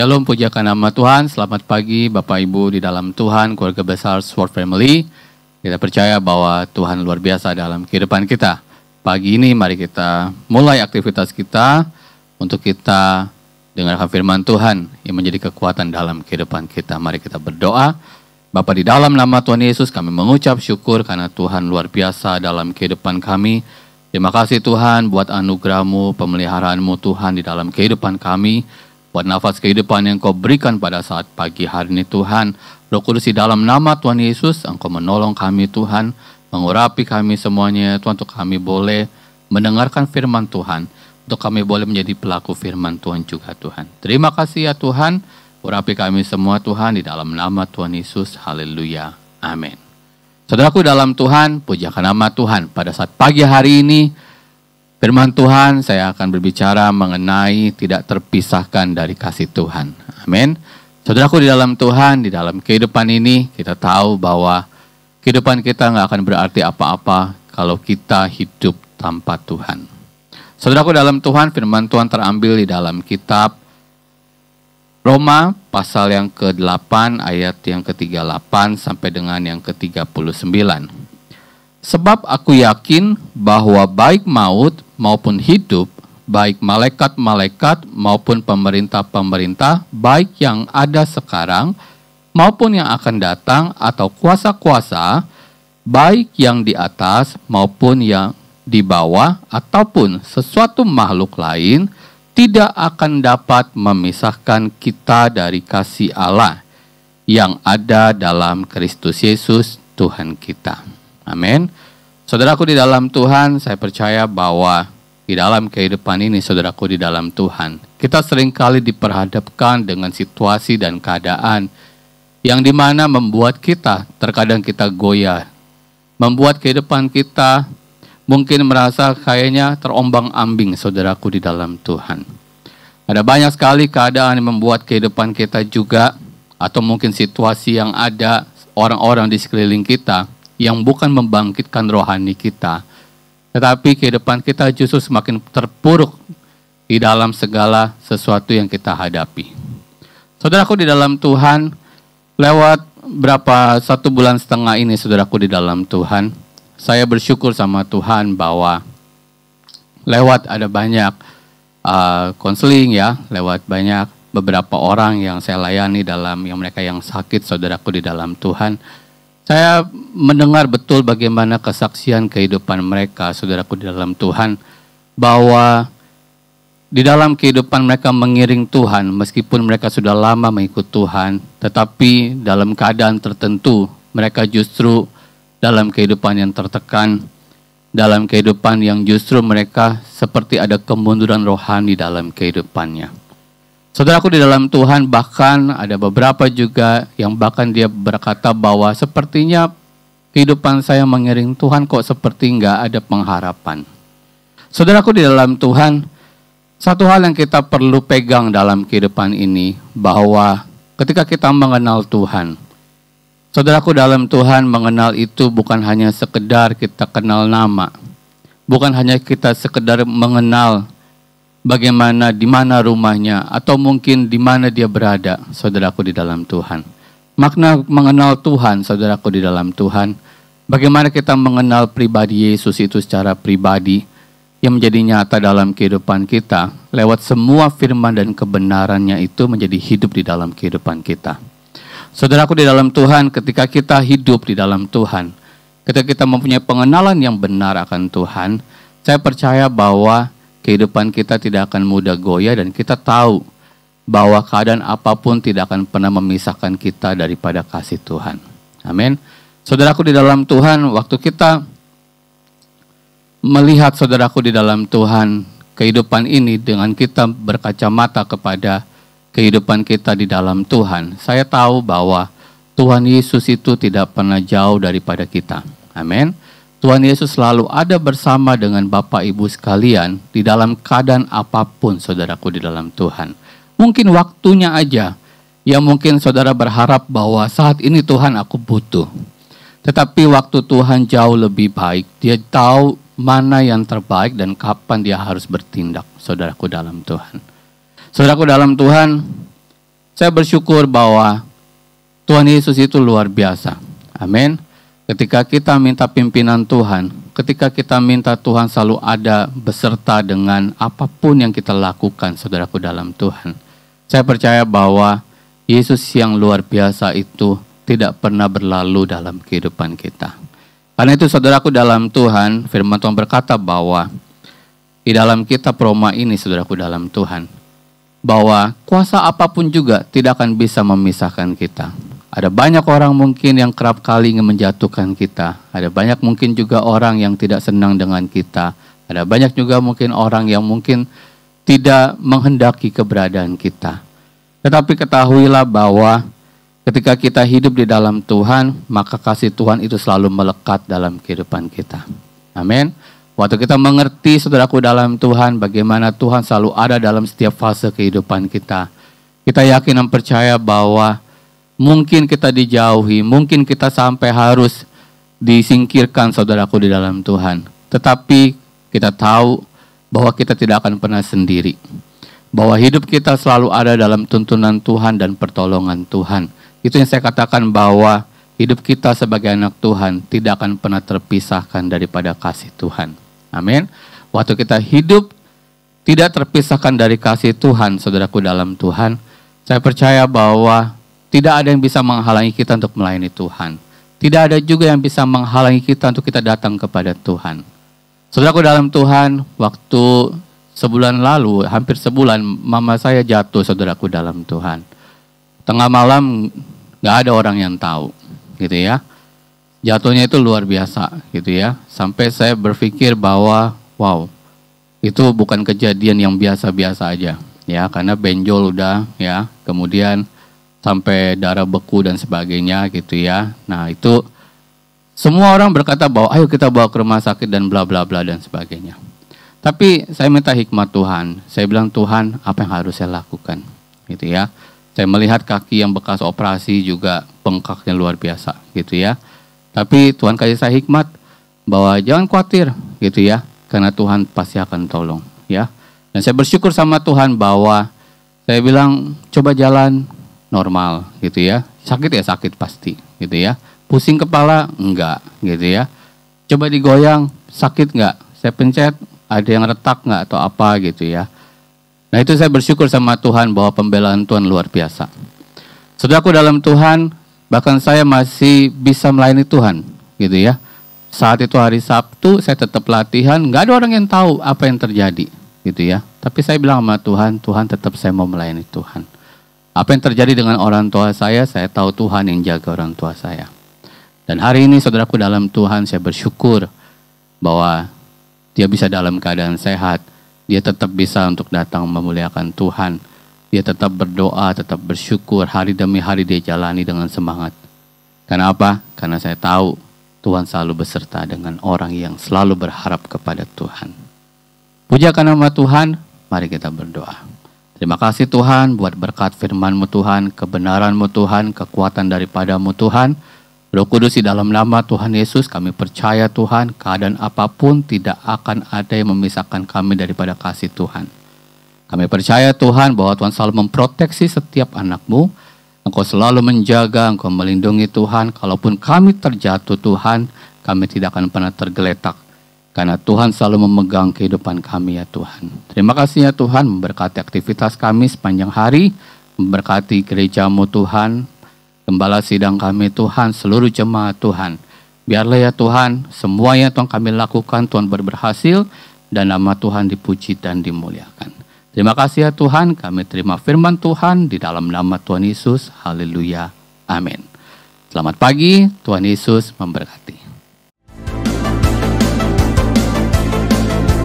Shalom, pujakan nama Tuhan. Selamat pagi Bapak Ibu di dalam Tuhan, keluarga besar Sword Family. Kita percaya bahwa Tuhan luar biasa dalam kehidupan kita. Pagi ini mari kita mulai aktivitas kita untuk kita dengarkan firman Tuhan yang menjadi kekuatan dalam kehidupan kita. Mari kita berdoa. Bapa, di dalam nama Tuhan Yesus kami mengucap syukur karena Tuhan luar biasa dalam kehidupan kami. Terima kasih Tuhan buat anugerah-Mu, pemeliharaan-Mu Tuhan di dalam kehidupan kami. Buat nafas kehidupan yang Kau berikan pada saat pagi hari ini Tuhan. Roh Kudus, di dalam nama Tuhan Yesus, Engkau menolong kami Tuhan, mengurapi kami semuanya Tuhan, untuk kami boleh mendengarkan firman Tuhan, untuk kami boleh menjadi pelaku firman Tuhan juga Tuhan. Terima kasih ya Tuhan, urapi kami semua Tuhan, di dalam nama Tuhan Yesus, haleluya, amin. Saudaraku dalam Tuhan, pujakan nama Tuhan. Pada saat pagi hari ini, firman Tuhan saya akan berbicara mengenai tidak terpisahkan dari kasih Tuhan. Amin. Saudaraku di dalam Tuhan, di dalam kehidupan ini kita tahu bahwa kehidupan kita nggak akan berarti apa-apa kalau kita hidup tanpa Tuhan. Saudaraku dalam Tuhan, firman Tuhan terambil di dalam kitab Roma pasal yang ke-8 ayat yang ke-38 sampai dengan yang ke-39. Sebab aku yakin bahwa baik maut maupun hidup, baik malaikat-malaikat maupun pemerintah-pemerintah, baik yang ada sekarang maupun yang akan datang, atau kuasa-kuasa, baik yang di atas maupun yang di bawah, ataupun sesuatu makhluk lain, tidak akan dapat memisahkan kita dari kasih Allah yang ada dalam Kristus Yesus Tuhan kita. Amin. Saudaraku di dalam Tuhan, saya percaya bahwa di dalam kehidupan ini, saudaraku di dalam Tuhan, kita seringkali diperhadapkan dengan situasi dan keadaan yang dimana membuat kita, terkadang kita goyah, membuat kehidupan kita mungkin merasa kayaknya terombang-ambing, saudaraku di dalam Tuhan. Ada banyak sekali keadaan yang membuat kehidupan kita juga, atau mungkin situasi yang ada, orang-orang di sekeliling kita, yang bukan membangkitkan rohani kita, tetapi kehidupan kita justru semakin terpuruk di dalam segala sesuatu yang kita hadapi. Saudaraku di dalam Tuhan, lewat satu bulan setengah ini, saudaraku di dalam Tuhan, saya bersyukur sama Tuhan bahwa lewat ada banyak konseling ya, lewat banyak beberapa orang yang saya layani dalam yang mereka yang sakit, saudaraku di dalam Tuhan. Saya mendengar betul bagaimana kesaksian kehidupan mereka, saudaraku di dalam Tuhan, bahwa di dalam kehidupan mereka mengiring Tuhan, meskipun mereka sudah lama mengikut Tuhan, tetapi dalam keadaan tertentu, mereka justru dalam kehidupan yang tertekan, dalam kehidupan yang justru mereka seperti ada kemunduran rohani dalam kehidupannya. Saudaraku di dalam Tuhan, bahkan ada beberapa juga yang bahkan dia berkata bahwa sepertinya kehidupan saya mengiring Tuhan kok seperti nggak ada pengharapan. Saudaraku di dalam Tuhan, satu hal yang kita perlu pegang dalam kehidupan ini, bahwa ketika kita mengenal Tuhan, saudaraku dalam Tuhan, mengenal itu bukan hanya sekedar kita kenal nama, bukan hanya kita sekedar mengenal bagaimana, di mana rumahnya, atau mungkin di mana dia berada, saudaraku di dalam Tuhan. Makna mengenal Tuhan, saudaraku di dalam Tuhan, bagaimana kita mengenal pribadi Yesus itu secara pribadi, yang menjadi nyata dalam kehidupan kita, lewat semua firman dan kebenarannya itu menjadi hidup di dalam kehidupan kita. Saudaraku di dalam Tuhan, ketika kita hidup di dalam Tuhan, ketika kita mempunyai pengenalan yang benar akan Tuhan, saya percaya bahwa kehidupan kita tidak akan mudah goyah, dan kita tahu bahwa keadaan apapun tidak akan pernah memisahkan kita daripada kasih Tuhan. Amin. Saudaraku di dalam Tuhan, waktu kita melihat, saudaraku di dalam Tuhan, kehidupan ini dengan kita berkacamata kepada kehidupan kita di dalam Tuhan, saya tahu bahwa Tuhan Yesus itu tidak pernah jauh daripada kita. Amin. Tuhan Yesus selalu ada bersama dengan Bapak Ibu sekalian di dalam keadaan apapun, saudaraku di dalam Tuhan. Mungkin waktunya aja, yang mungkin saudara berharap bahwa saat ini Tuhan aku butuh. Tetapi waktu Tuhan jauh lebih baik, dia tahu mana yang terbaik dan kapan dia harus bertindak, saudaraku dalam Tuhan. Saudaraku dalam Tuhan, Saya bersyukur bahwa Tuhan Yesus itu luar biasa. Amin. Ketika kita minta pimpinan Tuhan, ketika kita minta Tuhan selalu ada beserta dengan apapun yang kita lakukan, saudaraku dalam Tuhan. Saya percaya bahwa Yesus yang luar biasa itu tidak pernah berlalu dalam kehidupan kita. Karena itu saudaraku dalam Tuhan, firman Tuhan berkata bahwa di dalam kitab Roma ini, saudaraku dalam Tuhan, bahwa kuasa apapun juga tidak akan bisa memisahkan kita. Ada banyak orang mungkin yang kerap kali ingin menjatuhkan kita. Ada banyak mungkin juga orang yang tidak senang dengan kita. Ada banyak juga mungkin orang yang mungkin tidak menghendaki keberadaan kita. Tetapi ketahuilah bahwa ketika kita hidup di dalam Tuhan, maka kasih Tuhan itu selalu melekat dalam kehidupan kita. Amin. Waktu kita mengerti, saudaraku dalam Tuhan, bagaimana Tuhan selalu ada dalam setiap fase kehidupan kita. Kita yakin dan percaya bahwa mungkin kita dijauhi, mungkin kita sampai harus disingkirkan, saudaraku di dalam Tuhan. Tetapi kita tahu bahwa kita tidak akan pernah sendiri. Bahwa hidup kita selalu ada dalam tuntunan Tuhan dan pertolongan Tuhan. Itu yang saya katakan bahwa hidup kita sebagai anak Tuhan tidak akan pernah terpisahkan daripada kasih Tuhan. Amin. Waktu kita hidup tidak terpisahkan dari kasih Tuhan, saudaraku dalam Tuhan, saya percaya bahwa tidak ada yang bisa menghalangi kita untuk melayani Tuhan. Tidak ada juga yang bisa menghalangi kita untuk kita datang kepada Tuhan. Saudaraku dalam Tuhan, waktu sebulan lalu, hampir sebulan, mama saya jatuh, saudaraku dalam Tuhan. Tengah malam, gak ada orang yang tahu, gitu ya. Jatuhnya itu luar biasa, gitu ya. Sampai saya berpikir bahwa, wow, itu bukan kejadian yang biasa-biasa aja, ya. Karena benjol udah, ya. Kemudian sampai darah beku dan sebagainya gitu ya. Nah itu semua orang berkata bahwa ayo kita bawa ke rumah sakit dan bla bla bla dan sebagainya. Tapi saya minta hikmat Tuhan. Saya bilang, Tuhan, apa yang harus saya lakukan? Gitu ya. Saya melihat kaki yang bekas operasi juga bengkaknya luar biasa gitu ya. Tapi Tuhan kasih saya hikmat bahwa jangan khawatir gitu ya. Karena Tuhan pasti akan tolong ya. Dan saya bersyukur sama Tuhan bahwa saya bilang coba jalan normal gitu ya. Sakit ya sakit pasti gitu ya. Pusing kepala enggak gitu ya. Coba digoyang sakit enggak? Saya pencet ada yang retak enggak atau apa gitu ya. Nah itu saya bersyukur sama Tuhan bahwa pembelaan Tuhan luar biasa. Saudaraku dalam Tuhan, bahkan saya masih bisa melayani Tuhan gitu ya. Saat itu hari Sabtu saya tetap latihan, enggak ada orang yang tahu apa yang terjadi gitu ya. Tapi saya bilang sama Tuhan, Tuhan tetap saya mau melayani Tuhan. Apa yang terjadi dengan orang tua saya tahu Tuhan yang jaga orang tua saya. Dan hari ini saudaraku dalam Tuhan, saya bersyukur bahwa dia bisa dalam keadaan sehat. Dia tetap bisa untuk datang memuliakan Tuhan. Dia tetap berdoa, tetap bersyukur. Hari demi hari dia jalani dengan semangat. Karena apa? Karena saya tahu Tuhan selalu beserta dengan orang yang selalu berharap kepada Tuhan. Pujakan nama Tuhan, mari kita berdoa. Terima kasih Tuhan buat berkat firman-Mu Tuhan, kebenaran-Mu Tuhan, kekuatan daripada-Mu Tuhan. Roh Kudus di dalam nama Tuhan Yesus kami percaya Tuhan, keadaan apapun tidak akan ada yang memisahkan kami daripada kasih Tuhan. Kami percaya Tuhan bahwa Tuhan selalu memproteksi setiap anak-Mu. Engkau selalu menjaga, Engkau melindungi Tuhan. Kalaupun kami terjatuh Tuhan, kami tidak akan pernah tergeletak. Karena Tuhan selalu memegang kehidupan kami ya Tuhan. Terima kasih ya Tuhan, memberkati aktivitas kami sepanjang hari, memberkati gereja-Mu Tuhan, gembala sidang kami Tuhan, seluruh jemaat Tuhan. Biarlah ya Tuhan, semuanya Tuhan kami lakukan, Tuhan berhasil, dan nama Tuhan dipuji dan dimuliakan. Terima kasih ya Tuhan, kami terima firman Tuhan di dalam nama Tuhan Yesus. Haleluya. Amin. Selamat pagi, Tuhan Yesus memberkati.